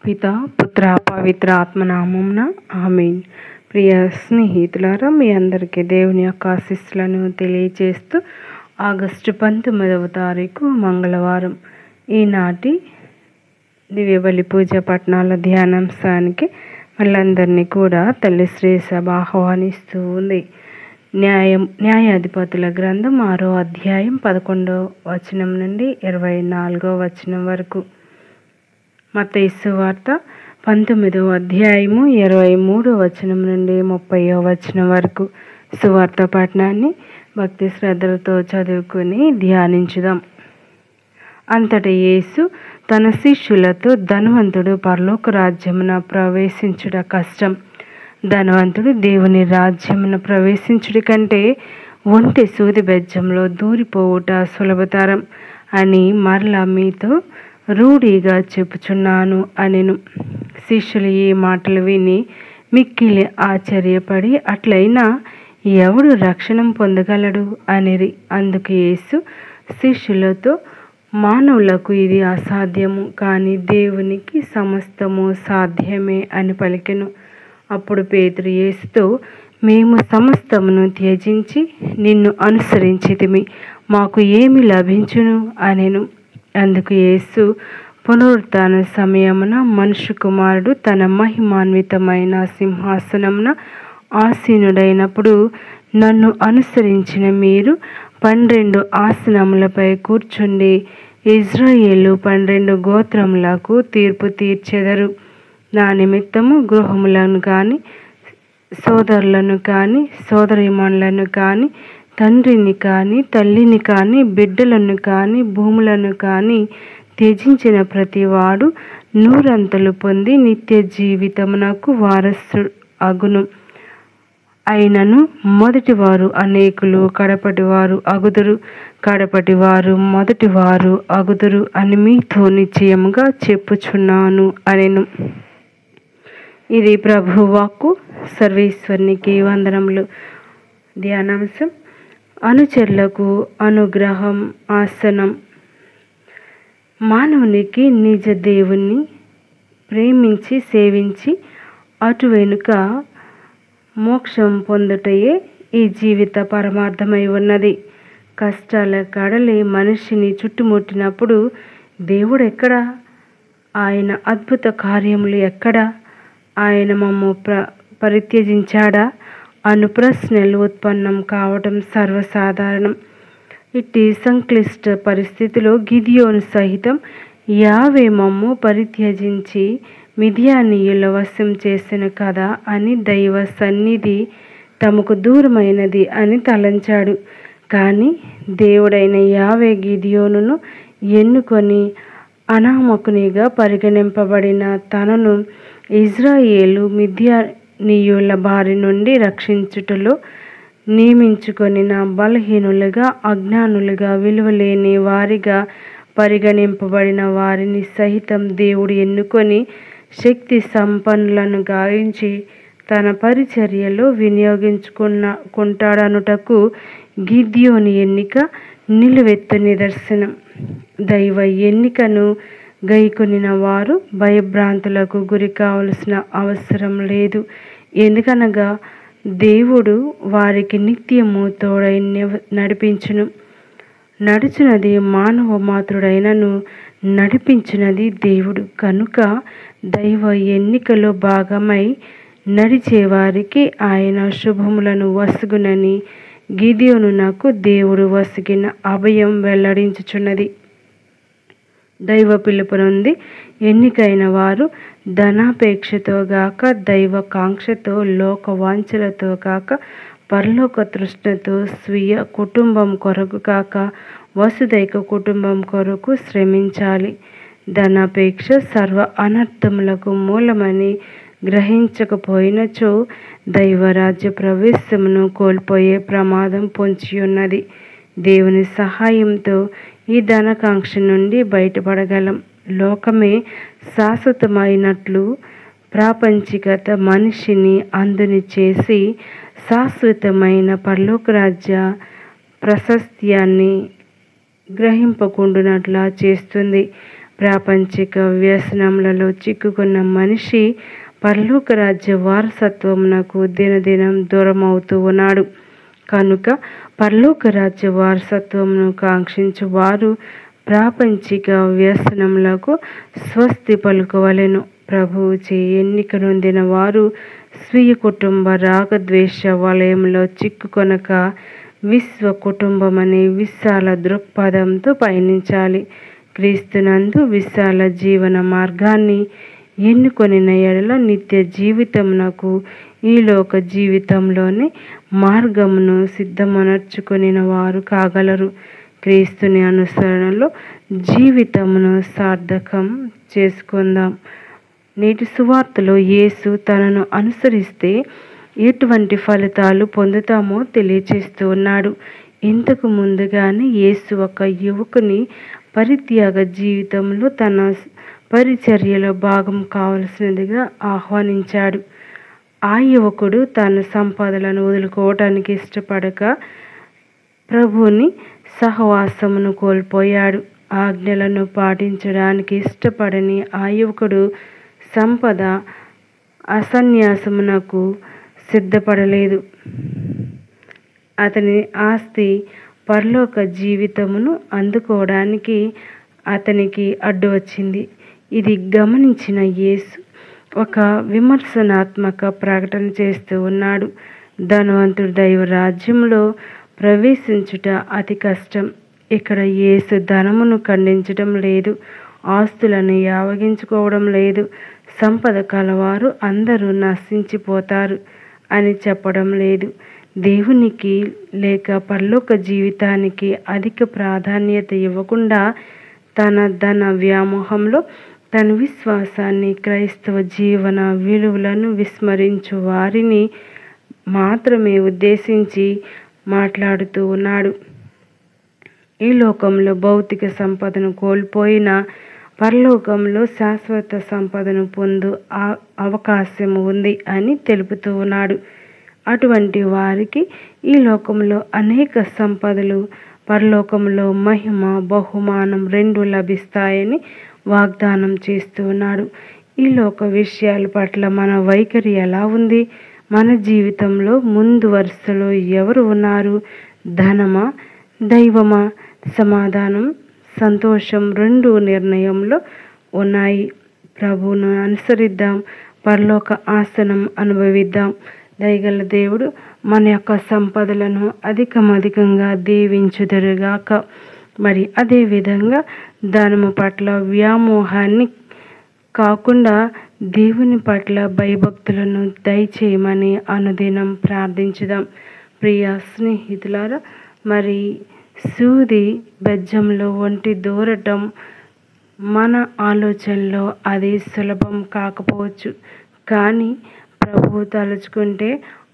పిత పుత్ర పవిత్ర ఆత్మనామమున ఆమేన్. ప్రియ స్నేహితులారా, మీ అందరికీ దేవుని యొక్క ఆశీస్సులను తెలియజేస్తూ ఆగస్టు 19వ తారీఖు మంగళవారం ఈనాటి దివ్యబలి పూజ పట్టణాల ధ్యానాంశానికి మళ్ళందరినీ కూడా తల్లి శ్రీ సభ ఆహ్వానిస్తూ ఉంది. న్యాయాధిపతుల గ్రంథం 6వ అధ్యాయం 11వ వచనం నుండి 24వ వచనం వరకు, మత్తయి సువార్త 19వ అధ్యాయము 23వ వచనం నుండి 30వ వచనం వరకు సువార్త పఠనాన్ని భక్తి శ్రద్ధలతో చదువుకుని ధ్యానించుదాం. అంతట యేసు తన శిష్యులతో, ధనవంతుడు పరలోక రాజ్యమున ప్రవేశించుట కష్టం, ధనవంతుడు దేవుని రాజ్యమున ప్రవేశించుడి కంటే ఒంటె సూది బెజ్జంలో దూరిపోవుట సులభతరం అని మరలా మీతో రూఢిగా చెప్పుచున్నాను అనెను. శిష్యులు ఈ మాటలు విని మిక్కిలి ఆశ్చర్యపడి, అట్లయినా ఎవడు రక్షణ పొందగలడు అనిరి. అందుకు యేసు శిష్యులతో, మానవులకు ఇది అసాధ్యము, కానీ దేవునికి సమస్తము సాధ్యమే అని పలికెను. అప్పుడు పేతురు యేసుతో, మేము సమస్తమును త్యజించి నిన్ను అనుసరించితిమి, మాకు ఏమి లభించును అనెను. అందుకు యేసు, పునరుత్థాన సమయమున మనుష్య కుమారుడు తన మహిమాన్వితమైన సింహాసనమున ఆసీనుడైనప్పుడు నన్ను అనుసరించిన మీరు 12 ఆసనములపై కూర్చుండి ఇజ్రాయేలు 12 గోత్రములకు తీర్పు తీర్చెదరు. నా నిమిత్తము గృహములను కానీ, సోదరులను కానీ, సోదరీమణులను కానీ, తండ్రిని కానీ, తల్లిని కానీ, బిడ్డలను కానీ, భూములను కానీ త్యజించిన ప్రతివాడు 100 పొంది నిత్య జీవితమునకు వారసు అగును. అయినను మొదటివారు అనేకులు కడపటివారు అగుదురు, కడపటివారు మొదటివారు అగుదురు అని మీతో నిశ్చయముగా చెప్పుచున్నాను అనెను. ఇది ప్రభువు వాక్కు. సర్వేశ్వరునికి వందనములు. ధ్యానాంశం: అనుచరులకు అనుగ్రహం ఆసనం. మానవునికి నిజ దేవుణ్ణి ప్రేమించి సేవించి అటు వెనుక మోక్షం పొందుటయే ఈ జీవిత పరమార్థమై ఉన్నది. కష్టాల కడలి మనిషిని చుట్టుముట్టినప్పుడు దేవుడు ఎక్కడా? ఆయన అద్భుత కార్యములు ఎక్కడా? ఆయన మమ్ము పరిత్యజించాడా అను ప్రశ్నలు ఉత్పన్నం కావటం సర్వసాధారణం. ఇట్టి సంక్లిష్ట పరిస్థితిలో గిదియోను సహితం యావే మమ్ము పరిత్యజించి మిద్యానీయుల వశం చేసిన కదా అని దైవ సన్నిధి తమకు దూరమైనది అని తలంచాడు. కానీ దేవుడైన యావే గిదియోనును ఎన్నుకొని అనామకునిగా పరిగణింపబడిన తనను ఇజ్రాయేలు మిద్యానీయుల బారి నుండి రక్షించుటలో నియమించుకొనిన బలహీనులుగా, అజ్ఞానులుగా, విలువలేని వారిగా పరిగణింపబడిన వారిని సహితం దేవుడు ఎన్నుకొని శక్తి సంపన్నులను గావించి తన పరిచర్యలో వినియోగించుకుంటాడనుటకు గిద్యోని ఎన్నిక నిలువెత్తు నిదర్శనం. దైవ ఎన్నికను గైకొనిన వారు భయభ్రాంతులకు గురి కావలసిన అవసరం లేదు. ఎందుకనగా దేవుడు వారికి నిత్యము తోడై నడిపించును. నడుచున్నది మానవ మాతృడైనను నడిపించున్నది దేవుడు. కనుక దైవ ఎన్నికలో భాగమై నడిచేవారికి ఆయన శుభములను వసుగునని గిదియోనునకు దేవుడు వసిగిన అభయం వెల్లడించుచున్నది. దైవ పిలుపు నుండి ఎన్నికైన వారు ధనాపేక్షతో గాక, దైవ కాంక్షతో, లోక వాంఛలతో కాక, పరలోక తృష్ణతో, స్వీయ కుటుంబం కొరకు కాక, వసుదైక కుటుంబం కొరకు శ్రమించాలి. ధనాపేక్ష సర్వ అనర్థములకు మూలమని గ్రహించకపోయినచో దైవరాజ్య ప్రవేశమును కోల్పోయే ప్రమాదం పొంచియున్నది. దేవుని సహాయంతో ఈ ధనకాంక్ష నుండి బయటపడగలం. లోకమే శాశ్వతమైనట్లు ప్రాపంచికత మనిషిని అందుని చేసి శాశ్వతమైన పరలోక రాజ్య ప్రశస్త్యాన్ని గ్రహింపకుండునట్లా చేస్తుంది. ప్రాపంచిక వ్యసనములలో చిక్కుకున్న మనిషి పరలోక రాజ్య వారసత్వమునకు దినదినం దూరమవుతూ ఉన్నాడు. కనుక పరలోక రాజ్య వారసత్వమును కాంక్షించు వారు ప్రాపంచిక వ్యసనములకు స్వస్తి పలుకవలెను. ప్రభువుచే ఎన్నిక నొందిన వారు స్వీయ కుటుంబ రాగద్వేష వలయంలో చిక్కుకొనక విశ్వ కుటుంబమనే విశాల దృక్పథంతో పయనించాలి. క్రీస్తునందు విశాల జీవన మార్గాన్ని ఎన్నుకొనిన ఎడల నిత్య జీవితమునకు ఈ లోక జీవితంలోనే మార్గమును సిద్ధమనర్చుకొనిన వారు కాగలరు. క్రీస్తుని అనుసరణలో జీవితమును సార్థకం చేసుకుందాం. నేటి సువార్తలో యేసు తనను అనుసరిస్తే ఎటువంటి ఫలితాలు పొందుతామో తెలియచేస్తూ ఉన్నాడు. ఇంతకు ముందుగానే యేసు ఒక యువకుని పరిత్యాగ జీవితంలో తన పరిచర్యలో భాగం కావలసినదిగా ఆహ్వానించాడు. ఆ యువకుడు తన సంపదలను వదులుకోవటానికి ఇష్టపడక ప్రభువుని సహవాసమును కోల్పోయాడు. ఆజ్ఞలను పాటించడానికి ఇష్టపడని ఆ యువకుడు సంపద అసన్యాసమునకు సిద్ధపడలేదు. అతని ఆస్తి పరలోక జీవితమును అందుకోవడానికి అతనికి అడ్డు వచ్చింది. ఇది గమనించిన యేసు ఒక విమర్శనాత్మక ప్రకటన చేస్తూ ఉన్నాడు. ధనవంతుడు దైవ రాజ్యంలో ప్రవేశించుట అతి కష్టం. ఇక్కడ యేసు ధనమును ఖండించడం లేదు, ఆస్తులను యావగించుకోవడం లేదు, సంపద కలవారు అందరూ నశించిపోతారు అని చెప్పడం లేదు. దేవునికి లేక పరలోక జీవితానికి అధిక ప్రాధాన్యత ఇవ్వకుండా తన ధన వ్యామోహంలో తన విశ్వాసాన్ని, క్రైస్తవ జీవన విలువలను విస్మరించు వారిని మాత్రమే ఉద్దేశించి మాట్లాడుతూ ఉన్నాడు. ఈ లోకంలో భౌతిక సంపదను కోల్పోయిన పరలోకంలో శాశ్వత సంపదను పొందు అవకాశం ఉంది అని తెలుపుతూ ఉన్నాడు. అటువంటి వారికి ఈ లోకంలో అనేక సంపదలు, పరలోకంలో మహిమ, బహుమానం రెండు లభిస్తాయని వాగ్దానం చేస్తూ ఉన్నాడు. ఈ లోక విషయాల పట్ల మన వైఖరి ఎలా ఉంది? మన జీవితంలో ముందు వరుసలో ఎవరు ఉన్నారు? ధనమా, దైవమా? సమాధానం, సంతోషం రెండు నిర్ణయంలో ఉన్నాయి. ప్రభువును అనుసరిద్దాం, పరలోక ఆసనం అనుభవిద్దాం. దయగల దేవుడు మన యొక్క సంపదలను అధికంగా దీవించుదురుగాక. మరి అదేవిధంగా ధనము పట్ల వ్యామోహాన్ని కాకుండా దేవుని పట్ల భయభక్తులను దయచేయమని అనుదినం ప్రార్థించుదాం. ప్రియ స్నేహితులారా, మరి సూది బెజ్జంలో ఒంటి దూరటం మన ఆలోచనలో అది సులభం కాకపోవచ్చు. కానీ ప్రభువు తలుచుకుంటే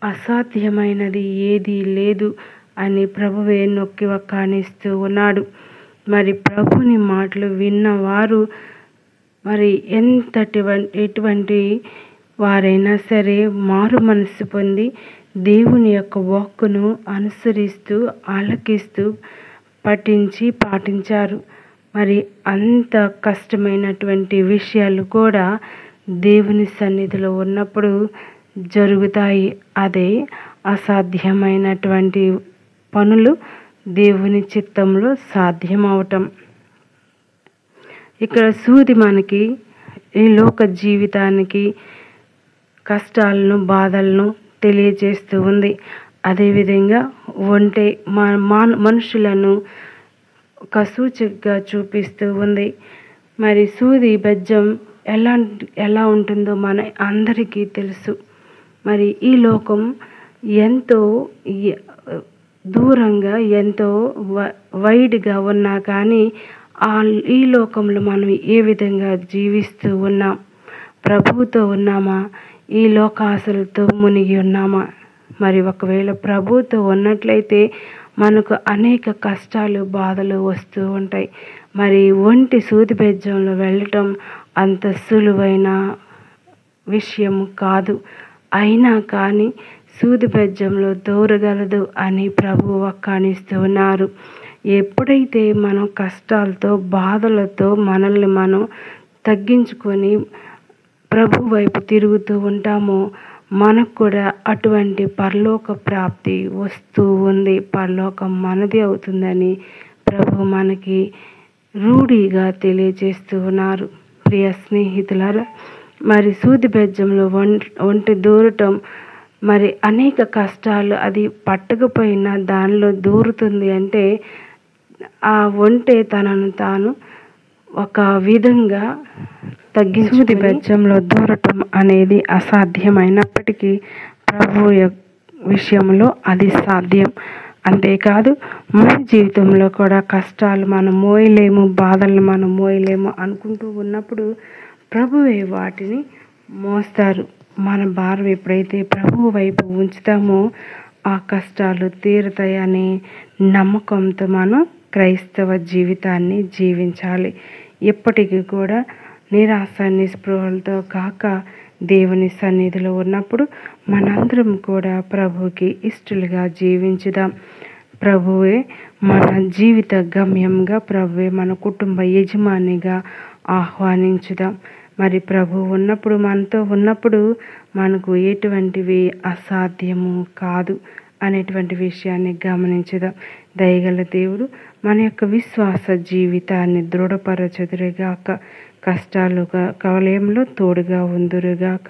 అసాధ్యమైనది ఏదీ లేదు అని ప్రభువే నొక్కి వక్కాణిస్తూ ఉన్నాడు. మరి ప్రభుని మాటలు విన్నవారు మరి ఎటువంటి వారైనా సరే మారు మనసు పొంది దేవుని యొక్క వాక్కును అనుసరిస్తూ, ఆలకిస్తూ, పఠించి పాటించారు. మరి అంత కష్టమైనటువంటి విషయాలు కూడా దేవుని సన్నిధిలో ఉన్నప్పుడు జరుగుతాయి. అదే అసాధ్యమైనటువంటి పనులు దేవుని చిత్తంలో సాధ్యమవటం. ఇక్కడ సూది మనకి ఈ లోక జీవితానికి కష్టాలను, బాధలను తెలియజేస్తూ ఉంది. అదేవిధంగా ఒంటె మనుషులను ఒక సూచికగా చూపిస్తూ ఉంది. మరి సూది బెజ్జం ఎలా ఉంటుందో మన అందరికీ తెలుసు. మరి ఈ లోకం ఎంతో దూరంగా, ఎంతో వైడ్గా ఉన్నా కానీ ఈ లోకంలో మనం ఏ విధంగా జీవిస్తూ ఉన్నాం? ప్రభువుతో ఉన్నామా? ఈ లోకాశలతో మునిగి ఉన్నామా? మరి ఒకవేళ ప్రభువుతో ఉన్నట్లయితే మనకు అనేక కష్టాలు, బాధలు వస్తూ ఉంటాయి. మరి ఒంటి సూది బెజ్జంలో వెళ్ళటం అంత సులువైన విషయం కాదు. అయినా కానీ సూది బెజ్జంలో దూరగలదు అని ప్రభువు వక్కాణిస్తూ ఉన్నారు. ఎప్పుడైతే మనం కష్టాలతో బాధలతో మనల్ని మనం తగ్గించుకొని ప్రభు వైపు తిరుగుతూ ఉంటామో మనకు కూడా అటువంటి పరలోక ప్రాప్తి వస్తూ ఉంది. పరలోకం మనది అవుతుందని ప్రభు మనకి రూఢిగా తెలియజేస్తూ ఉన్నారు. ప్రియ స్నేహితులారా, మరి సూది బెజ్జంలో ఒంటె దూరటం, మరి అనేక కష్టాలు అది పట్టకపోయినా దానిలో దూరుతుంది అంటే ఆ ఒంటె తనను తాను ఒక విధంగా సూది బెజ్జంలో దూరటం అనేది అసాధ్యమైనప్పటికీ ప్రభు విషయంలో అది సాధ్యం. అంతేకాదు మన జీవితంలో కూడా కష్టాలు మనం మోయలేము, బాధలను మనం మోయలేము అనుకుంటూ ఉన్నప్పుడు ప్రభువే వాటిని మోస్తారు. మన భారం ఎప్పుడైతే ప్రభువు వైపు ఉంచుతామో ఆ కష్టాలు తీరుతాయనే నమ్మకంతో మనం క్రైస్తవ జీవితాన్ని జీవించాలి. ఎప్పటికీ కూడా నిరాశ నిస్పృహలతో కాక దేవుని సన్నిధిలో ఉన్నప్పుడు మనందరం కూడా ప్రభువుకి ఇష్టలుగా జీవించుదాం. ప్రభువే మన జీవిత గమ్యంగా, ప్రభువే మన కుటుంబ యజమానిగా ఆహ్వానించుదాం. మరి ప్రభు ఉన్నప్పుడు, మనతో ఉన్నప్పుడు మనకు ఎటువంటివి అసాధ్యము కాదు అనేటువంటి విషయాన్ని గమనించుదాం. దయగల దేవుడు మన యొక్క విశ్వాస జీవితాన్ని దృఢపరచుదురుగాక. కష్టాలు కవలయంలో తోడుగా ఉందురుగాక.